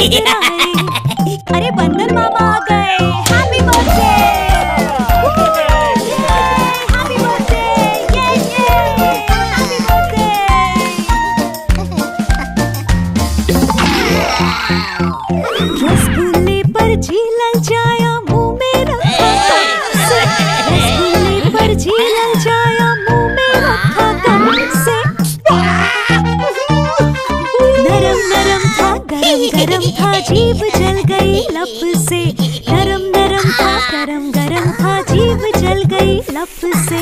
मुस्कुराए। अरे बंदर मामा आ गए। Happy birthday, happy birthday, happy birthday. रसगुल्ले पर जी ललचाया, मुंह में रखा कब से। रसगुल्ले पर जी ललचाया, मुंह में रखा कब से। नरम नरम था, गरम गरम था, जीभ जल गई लब से। नरम नरम था, गरम गरम था, जीभ जल गई लब से।